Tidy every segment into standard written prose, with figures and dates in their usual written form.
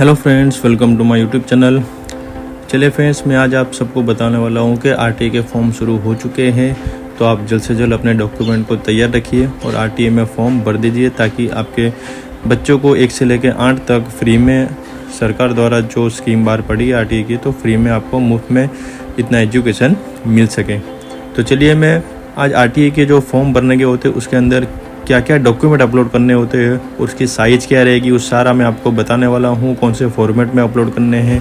Hello friends, welcome to my YouTube channel. चलिए friends, मैं आज आप सबको बताने वाला हूं कि आरटीए के फॉर्म शुरू हो चुके हैं। तो आप जल्द से जल्द अपने डॉक्यूमेंट को तैयार रखिए और आरटीए में फॉर्म भर दीजिए, ताकि आपके बच्चों को 1 से लेकर 8 तक फ्री में सरकार द्वारा जो स्कीम बाहर पड़ी है आरटीए की, तो फ्री में आपको मुफ्त में इतना एजुकेशन मिल सके। तो चलिए, मैं आज आरटीए के जो फॉर्म भरने के होते हैं उसके अंदर क्या क्या डॉक्यूमेंट अपलोड करने होते हैं, उसकी साइज़ क्या रहेगी, उस सारा मैं आपको बताने वाला हूँ। कौन से फॉर्मेट में अपलोड करने हैं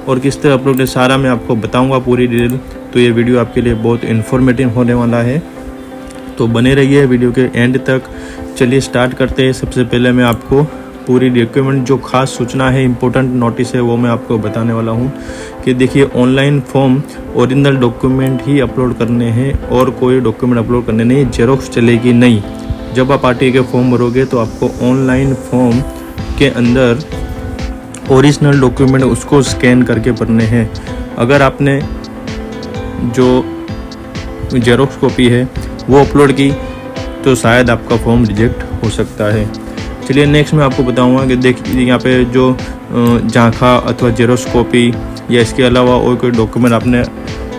और किस तरह अपलोड है, सारा मैं आपको बताऊँगा पूरी डिटेल। तो ये वीडियो आपके लिए बहुत इन्फॉर्मेटिव होने वाला है, तो बने रहिए वीडियो के एंड तक। चलिए स्टार्ट करते हैं। सबसे पहले मैं आपको पूरी डॉक्यूमेंट जो खास सूचना है, इंपॉर्टेंट नोटिस है, वो मैं आपको बताने वाला हूँ कि देखिए, ऑनलाइन फॉर्म ओरिजिनल डॉक्यूमेंट ही अपलोड करने हैं और कोई डॉक्यूमेंट अपलोड करने नहीं, जेरोक्स चलेगी नहीं। जब आप आरटीए के फॉर्म भरोगे तो आपको ऑनलाइन फॉर्म के अंदर ओरिजिनल डॉक्यूमेंट उसको स्कैन करके भरने हैं। अगर आपने जो जेरोक्स कॉपी है वो अपलोड की तो शायद आपका फॉर्म रिजेक्ट हो सकता है। चलिए नेक्स्ट मैं आपको बताऊंगा कि देखिए, यहाँ पे जो झांखा अथवा जेरोक्स कॉपी या इसके अलावा और कोई डॉक्यूमेंट आपने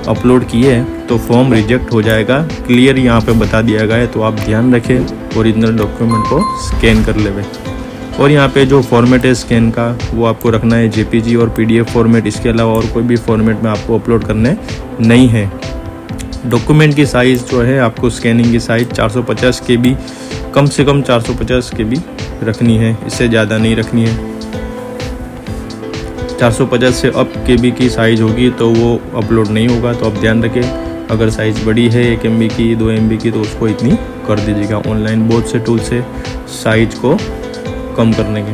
अपलोड किए हैं तो फॉर्म रिजेक्ट हो जाएगा। क्लियर यहाँ पे बता दिया गया है, तो आप ध्यान रखें, ओरिजिनल डॉक्यूमेंट को स्कैन कर लेवे। और यहाँ पे जो फॉर्मेट है स्कैन का, वो आपको रखना है जेपीजी और पीडीएफ फॉर्मेट। इसके अलावा और कोई भी फॉर्मेट में आपको अपलोड करने नहीं है। डॉक्यूमेंट की साइज़ जो है, आपको स्कैनिंग की साइज़ 450 KB, कम से कम 450 KB रखनी है, इससे ज़्यादा नहीं रखनी है। 450 से अप KB की साइज़ होगी तो वो अपलोड नहीं होगा, तो आप ध्यान रखें। अगर साइज़ बड़ी है 1 MB की, 2 MB की, तो उसको इतनी कर दीजिएगा। ऑनलाइन बहुत से टूल से साइज को कम करने के।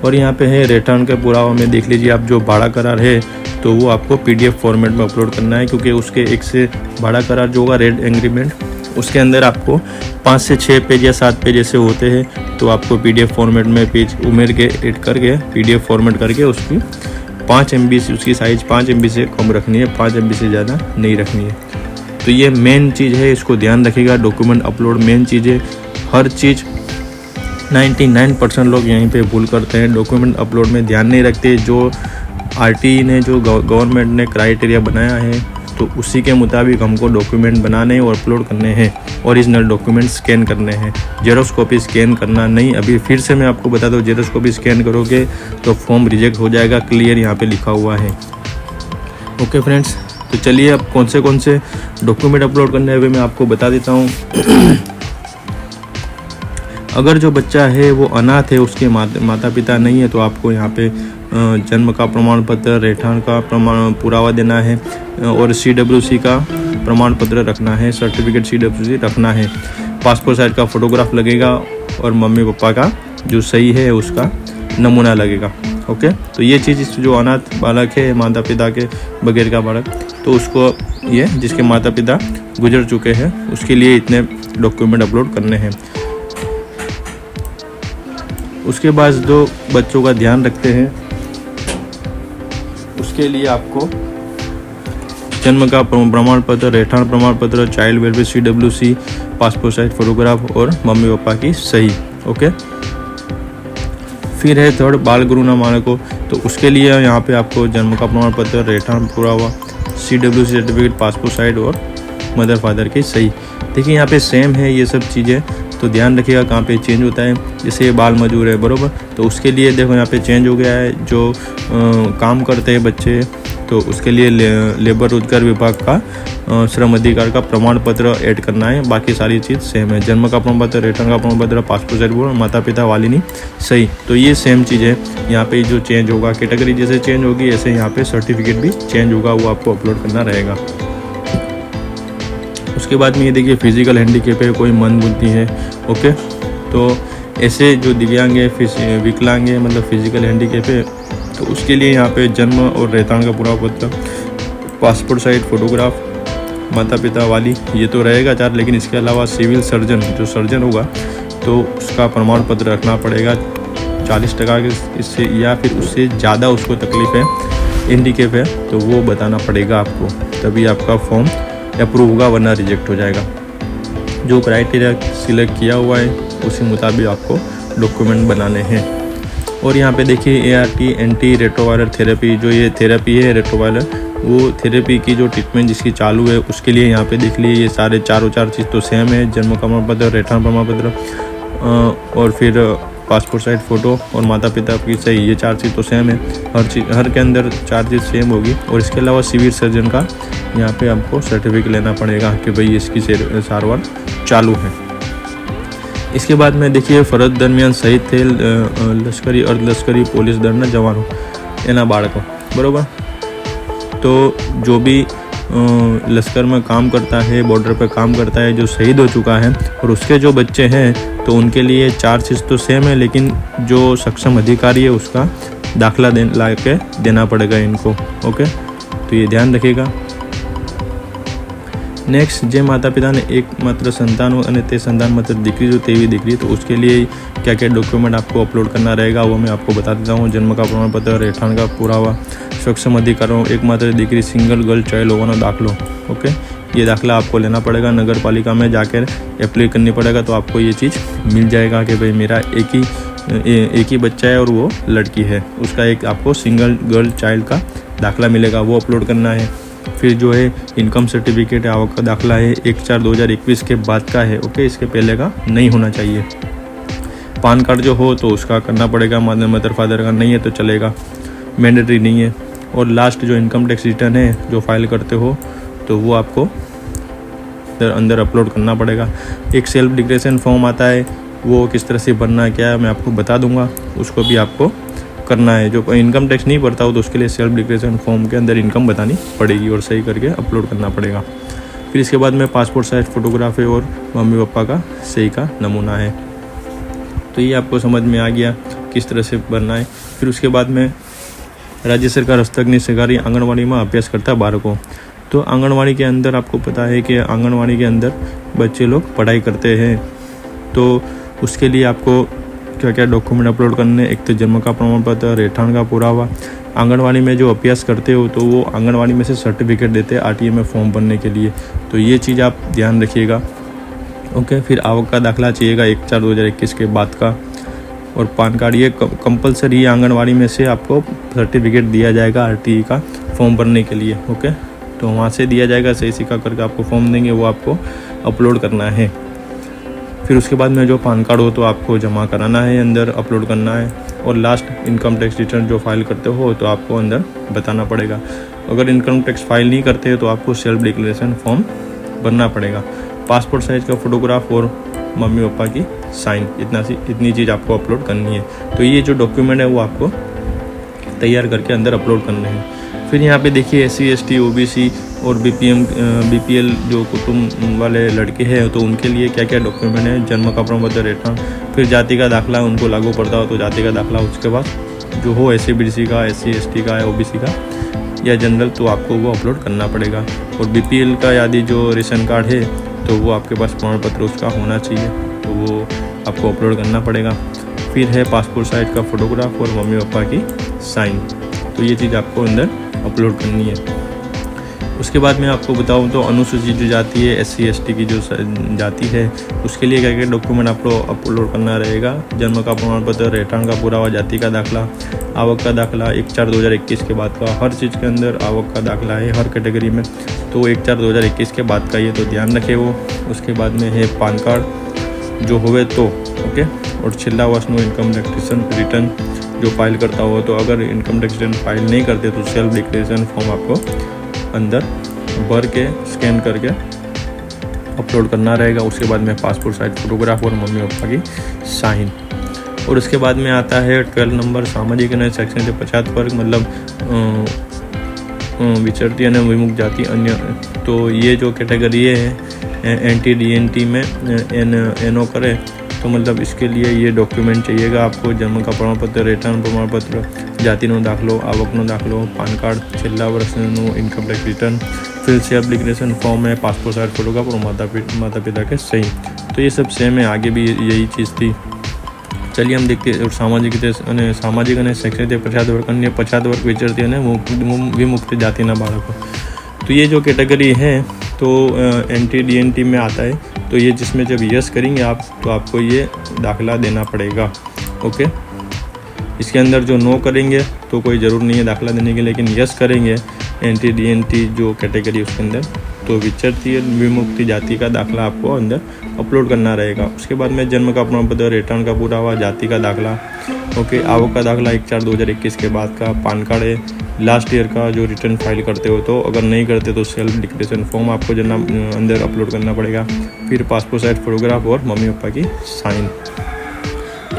और यहाँ पे है रिटर्न के पुरावा में देख लीजिए, आप जो भाड़ा करार है तो वो आपको PDF फॉर्मेट में अपलोड करना है, क्योंकि उसके एक से भाड़ा करार जो होगा रेंट एग्रीमेंट, उसके अंदर आपको 5 से 6 पेज या 7 पेज ऐसे होते हैं। तो आपको PDF फॉर्मेट में पेज उमेर के एड करके PDF फॉर्मेट करके उसकी 5 MB से, उसकी साइज़ 5 MB से कम रखनी है, 5 MB से ज़्यादा नहीं रखनी है। तो ये मेन चीज़ है, इसको ध्यान रखिएगा। डॉक्यूमेंट अपलोड मेन चीज़ है। हर चीज़ 99% लोग यहीं पे भूल करते हैं, डॉक्यूमेंट अपलोड में ध्यान नहीं रखते। जो आरटीई ने, जो गवर्नमेंट ने क्राइटेरिया बनाया है, तो उसी के मुताबिक हमको डॉक्यूमेंट बनाने और अपलोड करने हैं। ओरिजिनल डॉक्यूमेंट स्कैन करने हैं, जेरोक्स कॉपी स्कैन करना नहीं। अभी फिर से मैं आपको बता दूं, जेरोक्स कॉपी स्कैन करोगे तो फॉर्म रिजेक्ट हो जाएगा, क्लियर यहाँ पे लिखा हुआ है। ओके फ्रेंड्स, तो चलिए अब कौन से डॉक्यूमेंट अपलोड करने हैं मैं आपको बता देता हूँ। अगर जो बच्चा है वो अनाथ है, उसके माता पिता नहीं है, तो आपको यहाँ पे जन्म का प्रमाण पत्र, रहठाण का पुरावा देना है और CWC का प्रमाण पत्र रखना है, सर्टिफिकेट CWC रखना है। पासपोर्ट साइज का फोटोग्राफ लगेगा और मम्मी पापा का जो सही है उसका नमूना लगेगा। ओके, तो ये चीज़ जो अनाथ बालक है, माता पिता के बगैर का बालक, तो उसको ये जिसके माता पिता गुजर चुके हैं, उसके लिए इतने डॉक्यूमेंट अपलोड करने हैं। उसके बाद जो बच्चों का ध्यान रखते हैं, उसके लिए आपको जन्म का प्रमाण पत्र, रहठाण प्रमाण पत्र, child welfare CWC, passport size photograph और मम्मी पापा की सही। ओके, फिर है थर्ड, बाल गुरु ना माने को, तो उसके लिए यहाँ पे आपको जन्म का प्रमाण पत्र, रहठाण पुरावा, CWC सर्टिफिकेट, पासपोर्ट साइज और मदर फादर की सही। देखिए यहाँ पे सेम है ये सब चीज़ें, तो ध्यान रखिएगा कहाँ पे चेंज होता है। जैसे ये बाल मजदूर है, बरोबर, तो उसके लिए देखो यहाँ पे चेंज हो गया है। जो काम करते हैं बच्चे, तो उसके लिए लेबर रोजगार विभाग का श्रम अधिकार का प्रमाण पत्र ऐड करना है। बाकी सारी चीज़ सेम है, जन्म का प्रमाण पत्र, रिटर्न का प्रमाण पत्र, पासपोर्ट साइज और माता पिता वाली नहीं सही। तो ये सेम चीज़ है। यहाँ पे जो चेंज होगा, कैटेगरी जैसे चेंज होगी, ऐसे यहाँ पे सर्टिफिकेट भी चेंज होगा, वो आपको अपलोड करना रहेगा। उसके बाद में ये देखिए, फिजिकल हैंडीकैप है, कोई मन बुद्धि है। ओके, तो ऐसे जो दिव्यांग है, विकलांग है, मतलब फिजिकल हैंडीकैप है, तो उसके लिए यहाँ पे जन्म और रहठाण का पूरा पत्र, पासपोर्ट साइज फोटोग्राफ, माता पिता वाली, ये तो रहेगा 4। लेकिन इसके अलावा सिविल सर्जन, जो सर्जन होगा, तो उसका प्रमाण पत्र रखना पड़ेगा 40% के, इससे या फिर उससे ज़्यादा उसको तकलीफ है, हैंडीकैप है, तो वो बताना पड़ेगा आपको, तभी आपका फॉर्म अप्रूव होगा, वरना रिजेक्ट हो जाएगा। जो क्राइटेरिया सिलेक्ट किया हुआ है उसी मुताबिक आपको डॉक्यूमेंट बनाने हैं। और यहाँ पे देखिए ART एंटी रेट्रोवायरल थेरेपी, जो ये थेरेपी है रेट्रोवायरल, वो थेरेपी की जो ट्रीटमेंट जिसकी चालू है उसके लिए यहाँ पे देख लिए ये सारे चारों चीज़ तो सेम है। जन्म प्रमाण पत्र, रहठाण प्रमाण पत्र और फिर पासपोर्ट साइज फ़ोटो और माता पिता की सही, ये 4 चीज़ तो सेम है। हर के अंदर 4 चीज़ सेम होगी। और इसके अलावा सिविल सर्जन का यहाँ पे आपको सर्टिफिकेट लेना पड़ेगा कि भाई इसकी सारवार चालू है। इसके बाद में देखिए फरज दरमियान शहीद थे लश्करी अर्धलश्करी पोलीस दળના જવાનો એના બાળકો, બરાબર। तो जो भी लश्कर में काम करता है, बॉर्डर पे काम करता है, जो शहीद हो चुका है और उसके जो बच्चे हैं, तो उनके लिए 4 चीज़ तो सेम है, लेकिन जो सक्षम अधिकारी है उसका दाखला ला के देना पड़ेगा इनको। ओके, तो ये ध्यान रखिएगा। नेक्स्ट, जे माता पिता ने एकमात्र संतान हो અને તે संतान मात्र દીકરી जो तेवी દીકરી, तो उसके लिए क्या क्या डॉक्यूमेंट आपको अपलोड करना रहेगा वो मैं आपको बता देता हूँ। जन्म का प्रमाण पत्र, રહેઠાણ का पुरावा, सक्षम अधिकारों, एकमात्र દીકરી सिंगल गर्ल चाइल्ड होगा दाखलो। ओके, ये दाखला आपको लेना पड़ेगा, नगर पालिका में जाकर अप्लाई करनी पड़ेगा, तो आपको ये चीज़ मिल जाएगा कि भाई मेरा एक ही बच्चा है और वो लड़की है, उसका एक आपको सिंगल गर्ल चाइल्ड का दाखला मिलेगा, वो अपलोड करना है। फिर जो है इनकम सर्टिफिकेट, आवक का दाखला है 1/4/2021 के बाद का है। ओके, इसके पहले का नहीं होना चाहिए। पान कार्ड जो हो तो उसका करना पड़ेगा, मदर फादर का नहीं है तो चलेगा, मैंडेटरी नहीं है। और लास्ट जो इनकम टैक्स रिटर्न है जो फाइल करते हो तो वो आपको अंदर अपलोड करना पड़ेगा। एक सेल्फ डिक्लेरेशन फॉर्म आता है, वो किस तरह से भरना है क्या है मैं आपको बता दूंगा, उसको भी आपको करना है। जो इनकम टैक्स नहीं भरता हो तो उसके लिए सेल्फ डिक्लेरेशन फॉर्म के अंदर इनकम बतानी पड़ेगी और सही करके अपलोड करना पड़ेगा। फिर इसके बाद में पासपोर्ट साइज फ़ोटोग्राफ है और मम्मी पापा का सही का नमूना है। तो ये आपको समझ में आ गया किस तरह से भरना है। फिर उसके बाद में राज्य सरकार हस्तकની सरकारी आंगनवाड़ी में अभ्यास करता बालकों, तो आंगनवाड़ी के अंदर आपको पता है कि आंगनवाड़ी के अंदर बच्चे लोग पढ़ाई करते हैं, तो उसके लिए आपको क्या क्या डॉक्यूमेंट अपलोड करने, एक तो जन्म का प्रमाण पत्र, રહેઠાણ का पुरावा। आंगनवाड़ी में जो अभ्यास करते हो तो वो आंगनवाड़ी में से सर्टिफिकेट देते हैं RTA में फॉर्म भरने के लिए, तो ये चीज़ आप ध्यान रखिएगा। ओके, फिर आवक का दाखला चाहिएगा 1/4/2021 के बाद का, और पान कार्ड, ये कंपलसरी आंगनवाड़ी में से आपको सर्टिफिकेट दिया जाएगा RTA का फॉर्म भरने के लिए। ओके, तो वहाँ से दिया जाएगा, सही सिक्का करके आपको फॉर्म देंगे, वो आपको अपलोड करना है। फिर उसके बाद में जो पान कार्ड हो तो आपको जमा कराना है, अंदर अपलोड करना है। और लास्ट इनकम टैक्स रिटर्न जो फाइल करते हो तो आपको अंदर बताना पड़ेगा। अगर इनकम टैक्स फाइल नहीं करते हो तो आपको सेल्फ डिक्लेरेशन फॉर्म भरना पड़ेगा। पासपोर्ट साइज़ का फ़ोटोग्राफ और मम्मी पापा की साइन, इतनी चीज़ आपको अपलोड करनी है। तो ये जो डॉक्यूमेंट है वो आपको तैयार करके अंदर अपलोड करने हैं। फिर यहाँ पे देखिए SC ST OBC और BPL जो कुटुंब वाले लड़के हैं तो उनके लिए क्या क्या डॉक्यूमेंट है, जन्म का प्रमाण पत्र, રહેઠાણ, फिर जाति का दाखला उनको लागू पड़ता हो तो जाति का दाखला, उसके बाद जो हो SC/BC का, SC ST का, OBC का या जनरल, तो आपको वो अपलोड करना पड़ेगा। और BPL का यदि जो रेशन कार्ड है तो वो आपके पास प्रमाण पत्र उसका होना चाहिए, तो वो आपको अपलोड करना पड़ेगा। फिर है पासपोर्ट साइज का फ़ोटोग्राफ और मम्मी पापा की साइन, तो ये चीज़ आपको अंदर अपलोड करनी है। उसके बाद मैं आपको बताऊं तो अनुसूचित जो जाति है, SC ST की जो जाति है, उसके लिए क्या क्या डॉक्यूमेंट आपको अपलोड करना रहेगा। जन्म का प्रमाण पत्र, રહેઠાણ का पुरावा, जाति का दाखला, आवक का दाखला 1/4/2021 के बाद का, हर चीज़ के अंदर आवक का दाखला है हर कैटेगरी में, तो 1/4/2021 के बाद का ये तो ध्यान रखे वो। उसके बाद में है पान कार्ड जो होवे तो ओके, और છેલ્લા વર્ષનું इनकम टैक्स रिटर्न जो फाइल करता हो, तो अगर इनकम टैक्स रिटर्न फाइल नहीं करते तो सेल्फ डिक्लेरेशन फॉर्म आपको अंदर भर के स्कैन करके अपलोड करना रहेगा। उसके बाद में पासपोर्ट साइज फ़ोटोग्राफ और मम्मी पापा की साइन। और उसके बाद में आता है 12 नंबर सामाजिक અને शैक्षणिक पछात वर्ग, मतलब विचरती અને विमुक्त जाति अन्य, तो ये जो कैटेगरी है NT DNT में एनो करे तो मतलब इसके लिए ये डॉक्यूमेंट चाहिएगा आपको। जन्म का प्रमाण पत्र, રહેઠાણ प्रमाण पत्र, जातिનો दाखलो, आवकનો दाखलो, पान कार्ड, છેલ્લા વર્ષનું इनकम टैक्स रिटर्न, फिर सेल्फ डिक्लेरेशन फॉर्म है, पासपोर्ट साइज फोटोग्राफ और माता पिता के सही, तो ये सब सेम है। आगे भी यही चीज़ थी। चलिए हम देखते हैं सामाजिक અને शैक्षणिक पछात वर्ग, अन्य पछात वर्ग, विचरती અને विमुक्त जातिના बाळको, तो ये जो कैटेगरी है तो NT DNT में आता है, तो ये जिसमें जब यस करेंगे आप तो आपको ये दाखला देना पड़ेगा। ओके, इसके अंदर जो नो करेंगे तो कोई ज़रूर नहीं है दाखिला देने के, लेकिन यस करेंगे NT DNT जो कैटेगरी उसके अंदर, तो विचरती विमुक्ति जाति का दाखिला आपको अंदर अपलोड करना रहेगा। उसके बाद में जन्म का प्रमाण पत्र, रिटर्न का पूरा हुआ, जाति का दाखला, ओके, आवक का दाखला 1/4/2021 के बाद का, पान कार्ड है, लास्ट ईयर का जो रिटर्न फाइल करते हो तो, अगर नहीं करते तो सेल्फ डिक्लेरेशन फॉर्म आपको जना अंदर अपलोड करना पड़ेगा। फिर पासपोर्ट साइज फोटोग्राफ और मम्मी पापा की साइन।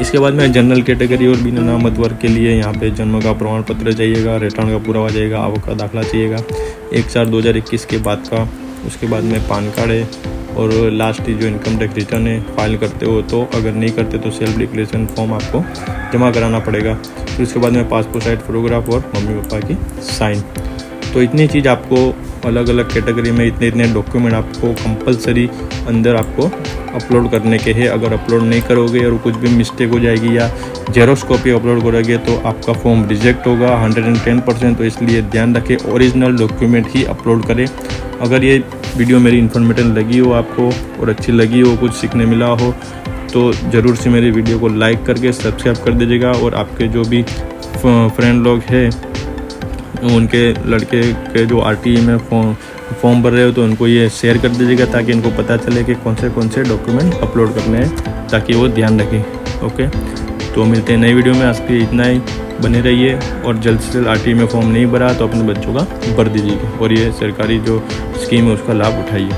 इसके बाद में जनरल कैटेगरी और बिना नामत वर्ग के लिए यहाँ पे जन्म का प्रमाण पत्र चाहिएगा, रिटर्न का पूरा हो जाएगा, आवक का दाखला चाहिएगा 1/4/2021 के बाद का। उसके बाद में पान कार्ड है और लास्ट जो इनकम टैक्स रिटर्न है फाइल करते हो तो, अगर नहीं करते तो सेल्फ डिक्लेरेशन फॉर्म आपको जमा कराना पड़ेगा। फिर उसके बाद में पासपोर्ट साइज फोटोग्राफ और मम्मी पापा की साइन। तो इतनी चीज़ आपको अलग अलग कैटेगरी में इतने डॉक्यूमेंट आपको कंपलसरी अंदर आपको अपलोड करने के हैं। अगर अपलोड नहीं करोगे और कुछ भी मिस्टेक हो जाएगी या जेरोक्स कॉपी अपलोड करोगे तो आपका फॉर्म रिजेक्ट होगा 110%। तो इसलिए ध्यान रखें, ओरिजिनल डॉक्यूमेंट ही अपलोड करें। अगर ये वीडियो मेरी इन्फॉर्मेटिव लगी हो आपको और अच्छी लगी हो, कुछ सीखने मिला हो, तो ज़रूर से मेरी वीडियो को लाइक करके सब्सक्राइब कर दीजिएगा। और आपके जो भी फ्रेंड लोग हैं उनके लड़के के जो RTE में फॉर्म भर रहे हो तो उनको ये शेयर कर दीजिएगा, ताकि इनको पता चले कि कौन से डॉक्यूमेंट अपलोड करने हैं, ताकि वो ध्यान रखें। ओके, तो मिलते हैं नई वीडियो में। आज के इतना ही, बने रहिए। और जल्द से जल्द RTE में फॉर्म नहीं भरा तो अपने बच्चों का भर दीजिएगा और ये सरकारी जो स्कीम है उसका लाभ उठाइए।